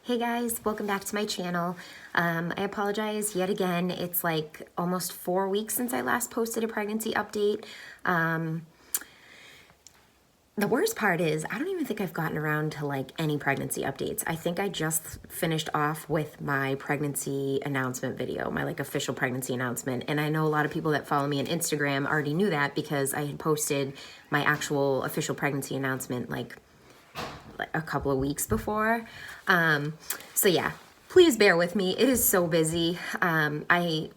Hey guys, welcome back to my channel. I apologize yet again. It's like almost 4 weeks since I last posted a pregnancy update. The worst part is I don't even think I've gotten around to like any pregnancy updates. I think I just finished off with my pregnancy announcement video, my like official pregnancy announcement. And I know a lot of people that follow me on Instagram already knew that because I had posted my actual official pregnancy announcement like a couple of weeks before. So yeah, please bear with me. It is so busy. Right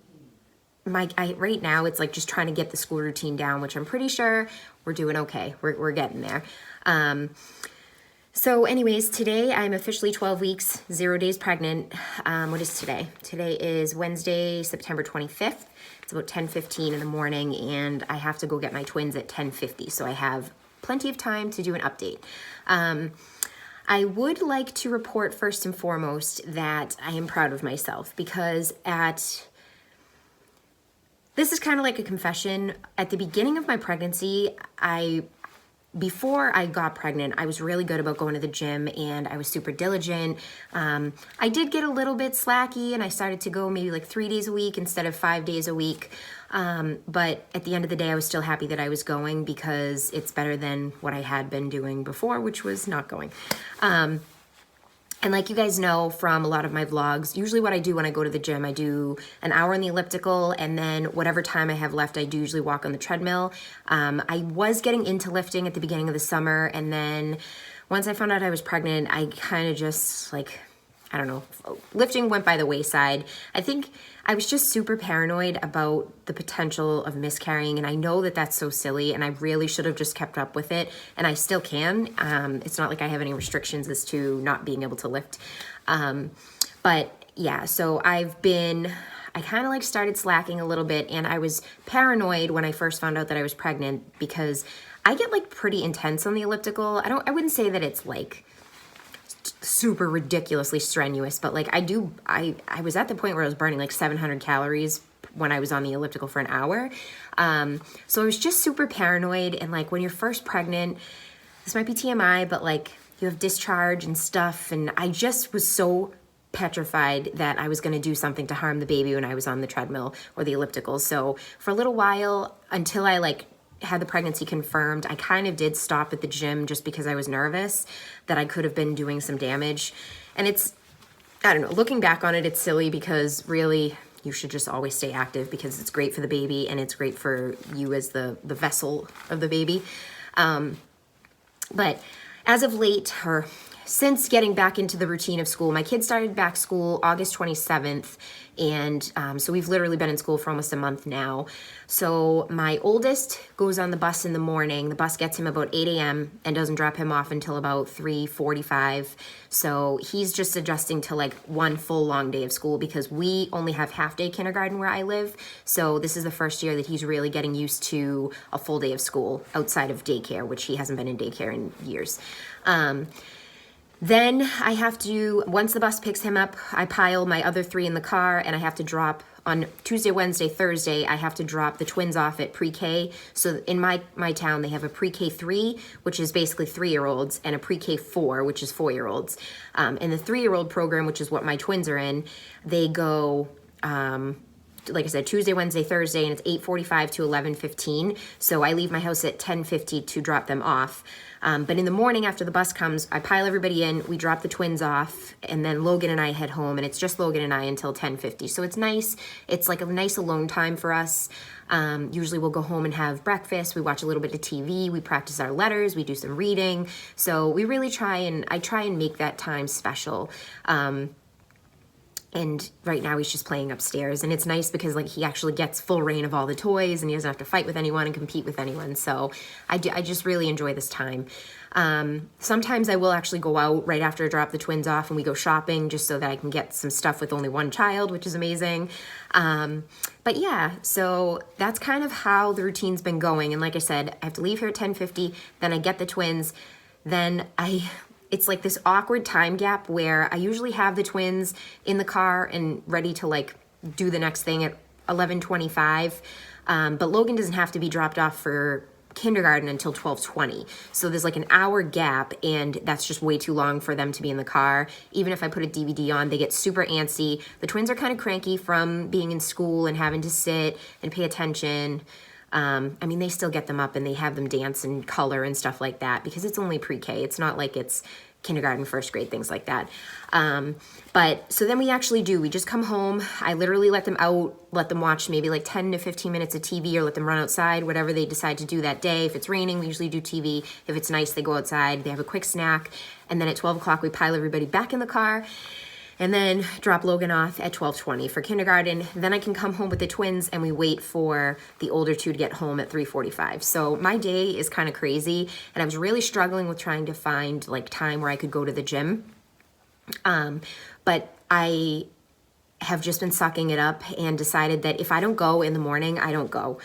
now it's like just trying to get the school routine down, which I'm pretty sure we're doing okay. We're getting there. So anyways, today I'm officially 12 weeks, 0 days pregnant. What is today? Today is Wednesday, September 25th. It's about 10:15 in the morning and I have to go get my twins at 10:50. So I have plenty of time to do an update. I would like to report first and foremost that I am proud of myself because this is kind of like a confession. At the beginning of my pregnancy, before I got pregnant, I was really good about going to the gym and I was super diligent. I did get a little bit slacky and I started to go maybe like 3 days a week instead of 5 days a week. But at the end of the day, I was still happy that I was going because it's better than what I had been doing before, which was not going. And like you guys know from a lot of my vlogs, usually what I do when I go to the gym, I do an hour on the elliptical and then whatever time I have left, I do usually walk on the treadmill. I was getting into lifting at the beginning of the summer and then once I found out I was pregnant, I kind of just like, I don't know, lifting went by the wayside. I think I was just super paranoid about the potential of miscarrying and I know that that's so silly and I really should have just kept up with it and I still can. It's not like I have any restrictions as to not being able to lift. But yeah, so I kind of like started slacking a little bit and I was paranoid when I first found out that I was pregnant because I get like pretty intense on the elliptical. I wouldn't say that it's like super ridiculously strenuous, but like I was at the point where I was burning like 700 calories when I was on the elliptical for an hour. So I was just super paranoid and like when you're first pregnant, this might be TMI, but like you have discharge and stuff and I just was so petrified that I was going to do something to harm the baby when I was on the treadmill or the elliptical. So for a little while until I like had the pregnancy confirmed, I kind of did stop at the gym just because I was nervous that I could have been doing some damage. And I don't know, looking back on it, it's silly because really you should just always stay active because it's great for the baby and it's great for you as the vessel of the baby. But as of late, or since getting back into the routine of school, my kids started back school August 27th. And so we've literally been in school for almost a month now. So my oldest goes on the bus in the morning. The bus gets him about 8 a.m. and doesn't drop him off until about 3:45. So he's just adjusting to like one full long day of school because we only have half-day kindergarten where I live. So this is the first year that he's really getting used to a full day of school outside of daycare, which he hasn't been in daycare in years. Then I have to, once the bus picks him up, I pile my other 3 in the car and I have to drop on Tuesday, Wednesday, Thursday, I have to drop the twins off at pre-K. So in my town, they have a pre-K 3, which is basically 3-year-olds, and a pre-K 4, which is 4-year-olds. In the 3-year-old program, which is what my twins are in, they go, like I said, Tuesday, Wednesday, Thursday, and it's 8:45 to 11:15. So I leave my house at 10:50 to drop them off. But in the morning after the bus comes, I pile everybody in, we drop the twins off, and then Logan and I head home, and it's just Logan and I until 10:50. So it's nice. It's like a nice alone time for us. Usually we'll go home and have breakfast. We watch a little bit of TV. We practice our letters. We do some reading. So we really I try and make that time special. And right now he's just playing upstairs and it's nice because like he actually gets full reign of all the toys and he doesn't have to fight with anyone and compete with anyone. So I just really enjoy this time. Sometimes I will actually go out right after I drop the twins off and we go shopping just so that I can get some stuff with only one child, which is amazing. But yeah, so that's kind of how the routine's been going. And like I said, I have to leave here at 10:50, then I get the twins, then it's like this awkward time gap where I usually have the twins in the car and ready to like do the next thing at 11:25. But Logan doesn't have to be dropped off for kindergarten until 12:20. So there's like an hour gap, and that's just way too long for them to be in the car. Even if I put a DVD on, they get super antsy. The twins are kind of cranky from being in school and having to sit and pay attention. I mean, they still get them up and they have them dance and color and stuff like that because it's only pre-K. It's not like it's kindergarten, first grade, things like that. But so then we just come home. I literally let them out, let them watch maybe like 10 to 15 minutes of TV or let them run outside, whatever they decide to do that day. If it's raining, we usually do TV. If it's nice, they go outside, they have a quick snack. And then at 12 o'clock, we pile everybody back in the car and then drop Logan off at 12:20 for kindergarten. Then I can come home with the twins and we wait for the older two to get home at 3:45. So my day is kind of crazy, and I was really struggling with trying to find like time where I could go to the gym. But I have just been sucking it up and decided that if I don't go in the morning, I don't go.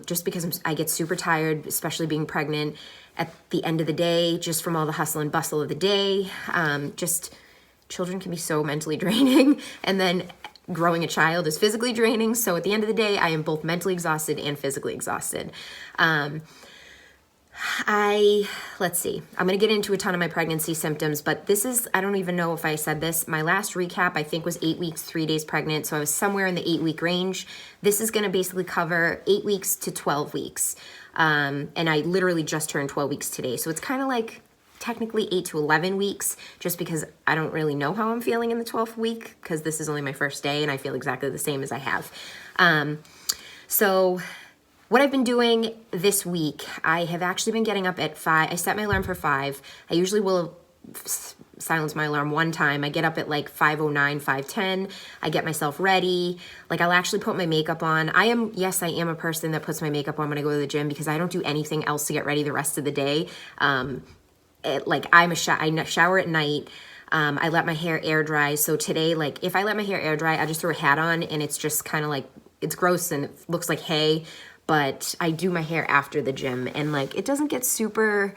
Just because I get super tired, especially being pregnant at the end of the day, just from all the hustle and bustle of the day. Children can be so mentally draining, and then growing a child is physically draining. So at the end of the day, I am both mentally exhausted and physically exhausted. Let's see, I'm going to get into a ton of my pregnancy symptoms, but this is, I don't even know if I said this. My last recap, I think, was 8 weeks, 3 days pregnant. So I was somewhere in the 8-week range. This is going to basically cover 8 weeks to 12 weeks. And I literally just turned 12 weeks today. So it's kind of like technically 8 to 11 weeks, just because I don't really know how I'm feeling in the 12th week, because this is only my first day and I feel exactly the same as I have. So what I've been doing this week, I have actually been getting up at 5. I set my alarm for 5. I usually will silence my alarm one time. I get up at like 5:09, 5:10. I get myself ready. Like, I'll actually put my makeup on. I am a person that puts my makeup on when I go to the gym, because I don't do anything else to get ready the rest of the day. I shower at night. I let my hair air dry. So today, like, if I let my hair air dry, I just throw a hat on, and it's just kind of like, it's gross and it looks like hay, but I do my hair after the gym, and like, it doesn't get super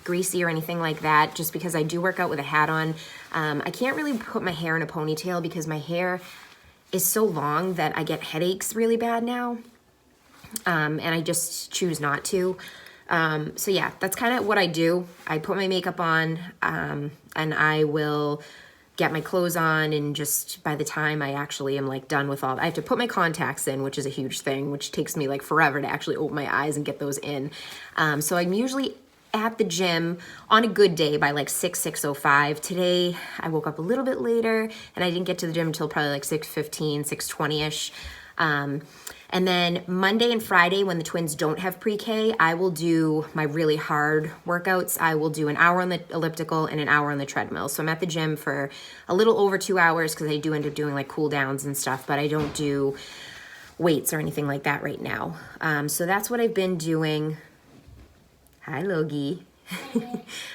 greasy or anything like that, just because I do work out with a hat on. I can't really put my hair in a ponytail because my hair is so long that I get headaches really bad now. And I just choose not to. So yeah, that's kind of what I do. I put my makeup on, and I will get my clothes on, and just by the time I actually am like done with all, I have to put my contacts in, which is a huge thing, which takes me like forever to actually open my eyes and get those in. So I'm usually at the gym on a good day by like 6:05. Today I woke up a little bit later, and I didn't get to the gym until probably like 6:15, 6:20ish. And then Monday and Friday, when the twins don't have pre-K, I will do my really hard workouts. I will do an hour on the elliptical and an hour on the treadmill. So I'm at the gym for a little over 2 hours, because I do end up doing like cool downs and stuff, but I don't do weights or anything like that right now. So that's what I've been doing. Hi, Logie.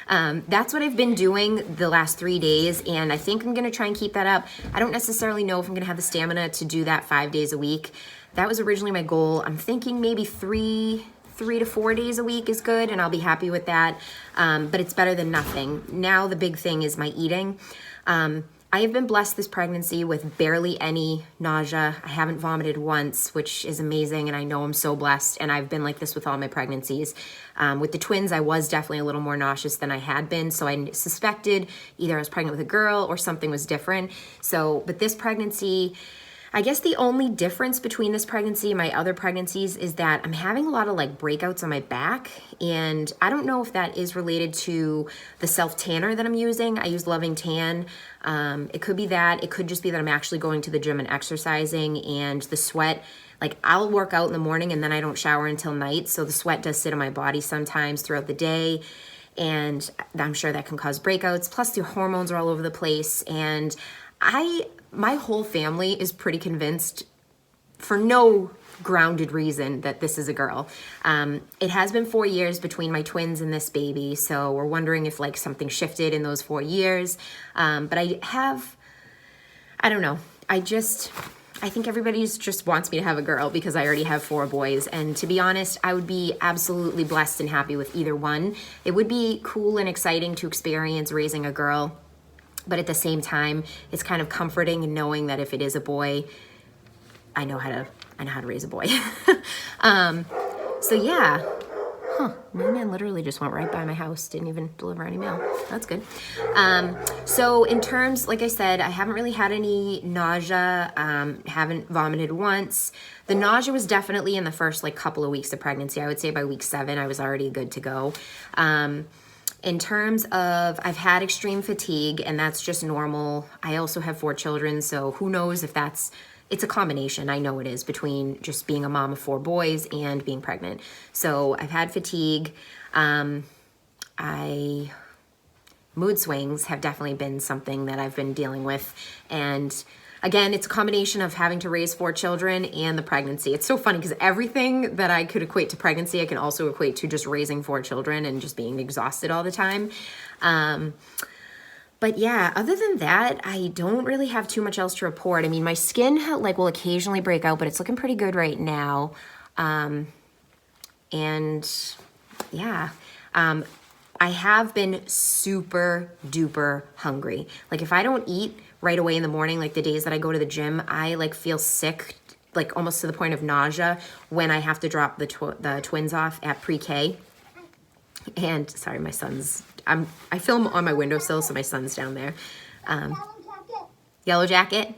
That's what I've been doing the last 3 days, and I think I'm going to try and keep that up. I don't necessarily know if I'm going to have the stamina to do that 5 days a week. That was originally my goal. I'm thinking maybe three to 4 days a week is good, and I'll be happy with that. But it's better than nothing. Now the big thing is my eating. I have been blessed this pregnancy with barely any nausea. I haven't vomited once, which is amazing, and I know I'm so blessed, and I've been like this with all my pregnancies. With the twins, I was definitely a little more nauseous than I had been, so I suspected either I was pregnant with a girl or something was different. But this pregnancy, I guess the only difference between this pregnancy and my other pregnancies is that I'm having a lot of like breakouts on my back, and I don't know if that is related to the self-tanner that I'm using. I use Loving Tan. It could be that. It could just be that I'm actually going to the gym and exercising, and the sweat, like, I'll work out in the morning and then I don't shower until night, so the sweat does sit on my body sometimes throughout the day, and I'm sure that can cause breakouts. Plus the hormones are all over the place, and my whole family is pretty convinced, for no grounded reason, that this is a girl. It has been 4 years between my twins and this baby, so we're wondering if like something shifted in those 4 years. But I don't know. I think everybody just wants me to have a girl because I already have 4 boys. And to be honest, I would be absolutely blessed and happy with either one. It would be cool and exciting to experience raising a girl, but at the same time, it's kind of comforting in knowing that if it is a boy, I know how to raise a boy. So yeah. Mailman literally just went right by my house, didn't even deliver any mail. That's good. So in terms, like I said, I haven't really had any nausea, haven't vomited once. The nausea was definitely in the first like couple of weeks of pregnancy. I would say by week 7, I was already good to go. In terms of, I've had extreme fatigue, and that's just normal. I also have 4 children, so who knows if that's, it's a combination, I know it is, between just being a mom of 4 boys and being pregnant. So I've had fatigue. Mood swings have definitely been something that I've been dealing with. And again, it's a combination of having to raise 4 children and the pregnancy. It's so funny because everything that I could equate to pregnancy, I can also equate to just raising 4 children and just being exhausted all the time. But yeah, other than that, I don't really have too much else to report. I mean, my skin like will occasionally break out, but it's looking pretty good right now. And yeah, I have been super duper hungry. Like if I don't eat right away in the morning, like the days that I go to the gym, I like feel sick, like almost to the point of nausea when I have to drop the twins off at pre-K. And sorry, my son's, I film on my windowsill, so my son's down there. Yellow jacket.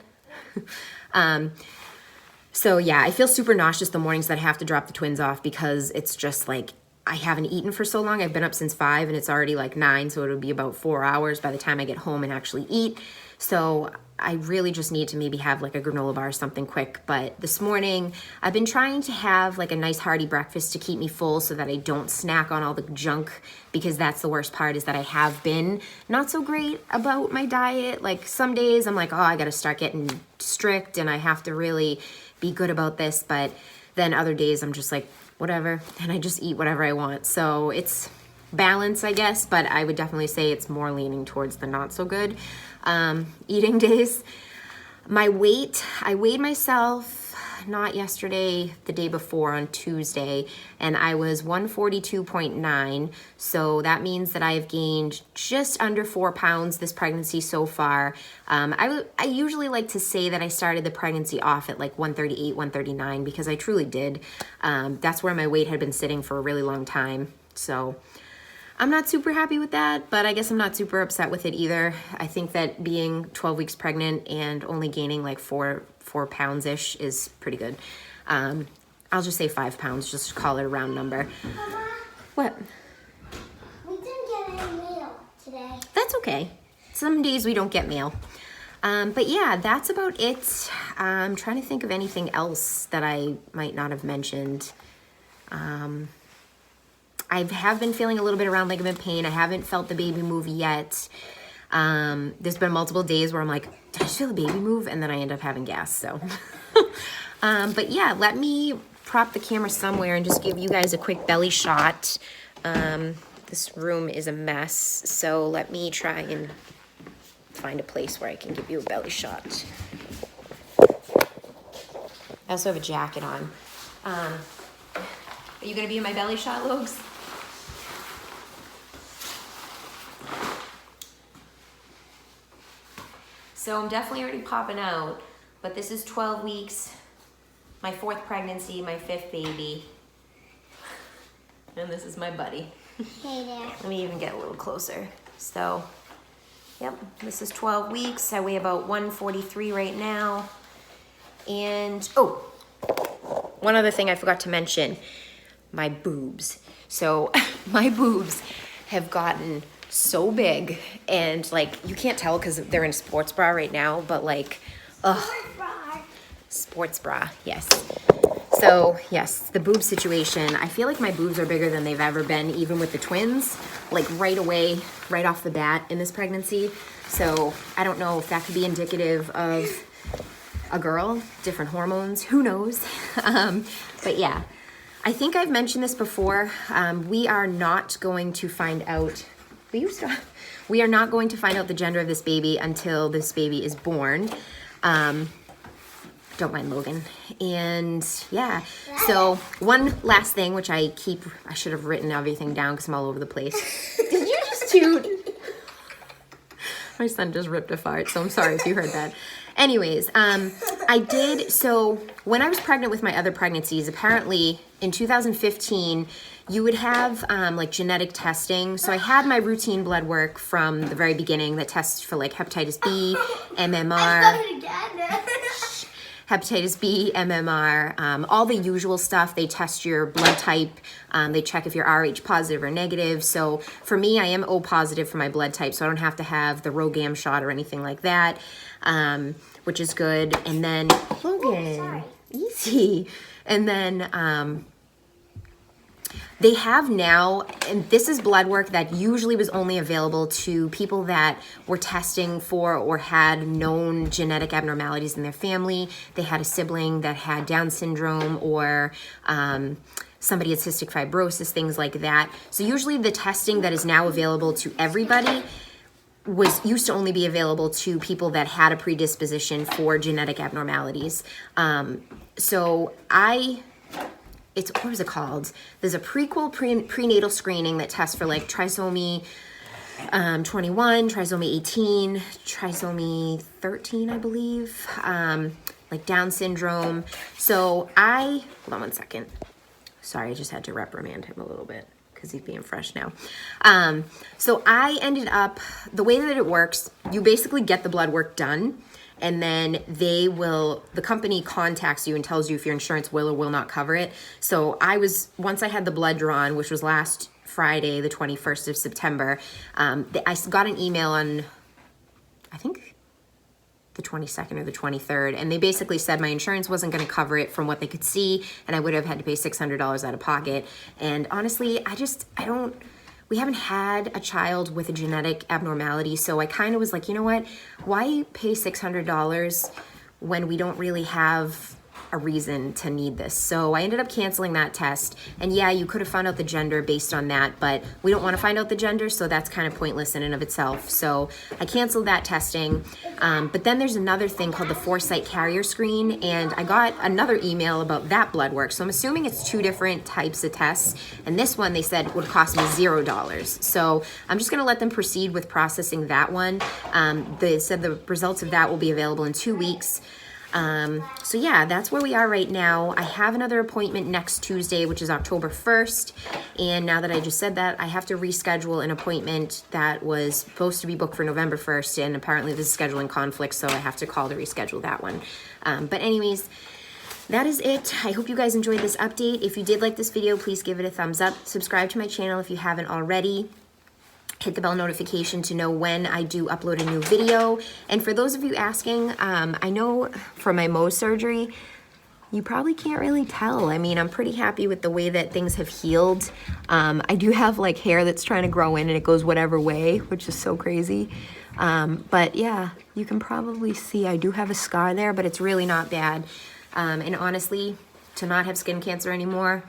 So yeah, I feel super nauseous the mornings that I have to drop the twins off because it's just like, I haven't eaten for so long. I've been up since 5 and it's already like 9, so it'll be about 4 hours by the time I get home and actually eat. So I really just need to maybe have like a granola bar or something quick. But this morning, I've been trying to have like a nice hearty breakfast to keep me full so that I don't snack on all the junk, because that's the worst part, is that I have been not so great about my diet. Like some days I'm like, oh, I gotta start getting strict and I have to really be good about this. But then other days I'm just like, whatever, and I just eat whatever I want. So it's balance, I guess, but I would definitely say it's more leaning towards the not so good eating days. My weight, I weighed myself not yesterday, the day before on Tuesday, and I was 142.9. So that means that I've gained just under 4 pounds this pregnancy so far. I usually like to say that I started the pregnancy off at like 138, 139, because I truly did. That's where my weight had been sitting for a really long time. So I'm not super happy with that, but I guess I'm not super upset with it either. I think that being 12 weeks pregnant and only gaining like 4 pounds-ish is pretty good. I'll just say 5 pounds, just to call it a round number. Mama, What? we didn't get any mail today. That's okay. Some days we don't get mail. But yeah, that's about it. I'm trying to think of anything else that I might not have mentioned. I have been feeling a little bit around ligament pain. I haven't felt the baby move yet. There's been multiple days where I'm like, did I just feel the baby move? And then I end up having gas, so. But yeah, let me prop the camera somewhere and just give you guys a quick belly shot. This room is a mess, so let me try and find a place where I can give you a belly shot. I also have a jacket on. Are you gonna be in my belly shot, Logs? So I'm definitely already popping out, but this is 12 weeks, my 4th pregnancy, my 5th baby. And this is my buddy. Hey there. Let me even get a little closer. So, yep, this is 12 weeks. I weigh about 143 right now. And, oh, one other thing I forgot to mention, my boobs. So my boobs have gotten so big, and like you can't tell because they're in a sports bra right now, but like, sports bra, yes. So yes, the boob situation, I feel like my boobs are bigger than they've ever been, even with the twins, like right away, right off the bat in this pregnancy. So I don't know if that could be indicative of a girl, different hormones, who knows? But yeah, I think I've mentioned this before. We are not going to find out, we are not going to find out the gender of this baby until this baby is born. Don't mind Logan. And yeah, so one last thing, which I should have written everything down because I'm all over the place. Did you just toot? My son just ripped a fart, so I'm sorry if you heard that. Anyways, I did. So when I was pregnant with my other pregnancies, apparently in 2015, you would have like genetic testing. So I had my routine blood work from the very beginning that tests for like hepatitis B, MMR. Hepatitis B, MMR, all the usual stuff. They test your blood type. They check if you're Rh positive or negative. So for me, I am O positive for my blood type, so I don't have to have the RhoGAM shot or anything like that, which is good. And then, Logan, easy. And then they have now, and this is blood work that usually was only available to people that were testing for or had known genetic abnormalities in their family. They had a sibling that had Down syndrome, or somebody had cystic fibrosis, things like that. So usually the testing that is now available to everybody used to only be available to people that had a predisposition for genetic abnormalities. What was it called? There's a prenatal screening that tests for like trisomy 21, trisomy 18, trisomy 13, I believe, like Down syndrome. So hold on one second. Sorry, I just had to reprimand him a little bit because he's being fresh now. So I ended up, the way that it works, you basically get the blood work done, and then the company contacts you and tells you if your insurance will or will not cover it. So once I had the blood drawn, which was last Friday, the 21st of September, I got an email on, I think, the 22nd or the 23rd, and they basically said my insurance wasn't going to cover it from what they could see, and I would have had to pay $600 out of pocket. And honestly, we haven't had a child with a genetic abnormality, so I kind of was like, you know what, why pay $600 when we don't really have a reason to need this? So I ended up canceling that test. And yeah, you could have found out the gender based on that, but we don't want to find out the gender, so that's kind of pointless in and of itself. So I canceled that testing. But then there's another thing called the Foresight Carrier Screen, and I got another email about that blood work. So I'm assuming it's two different types of tests, and this one they said would cost me $0. So I'm just going to let them proceed with processing that one. They said the results of that will be available in 2 weeks. So yeah, that's where we are right now. I have another appointment next Tuesday, which is October 1st. And now that I just said that, I have to reschedule an appointment that was supposed to be booked for November 1st. And apparently this is scheduling conflict, so I have to call to reschedule that one. But anyways, that is it. I hope you guys enjoyed this update. If you did like this video, please give it a thumbs up. Subscribe to my channel if you haven't already. Hit the bell notification to know when I do upload a new video. And for those of you asking, I know from my Mohs surgery, you probably can't really tell. I mean, I'm pretty happy with the way that things have healed. I do have like hair that's trying to grow in and it goes whatever way, which is so crazy. But yeah, you can probably see I do have a scar there, but it's really not bad. And honestly, to not have skin cancer anymore,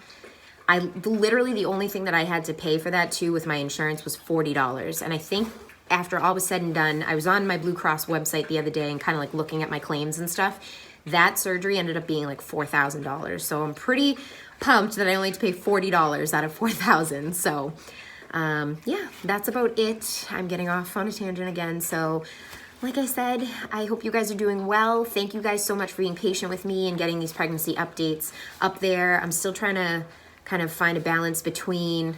literally the only thing that I had to pay for that too with my insurance was $40. And I think after all was said and done, I was on my Blue Cross website the other day and kind of like looking at my claims and stuff. That surgery ended up being like $4,000. So I'm pretty pumped that I only had to pay $40 out of $4,000. So yeah, that's about it. I'm getting off on a tangent again. So like I said, I hope you guys are doing well. Thank you guys so much for being patient with me and getting these pregnancy updates up there. I'm still trying to kind of find a balance between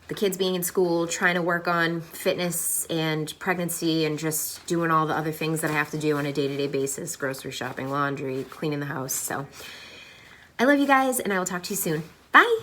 the kids being in school, trying to work on fitness and pregnancy, and just doing all the other things that I have to do on a day-to-day basis, grocery shopping, laundry, cleaning the house. So I love you guys, and I will talk to you soon. Bye.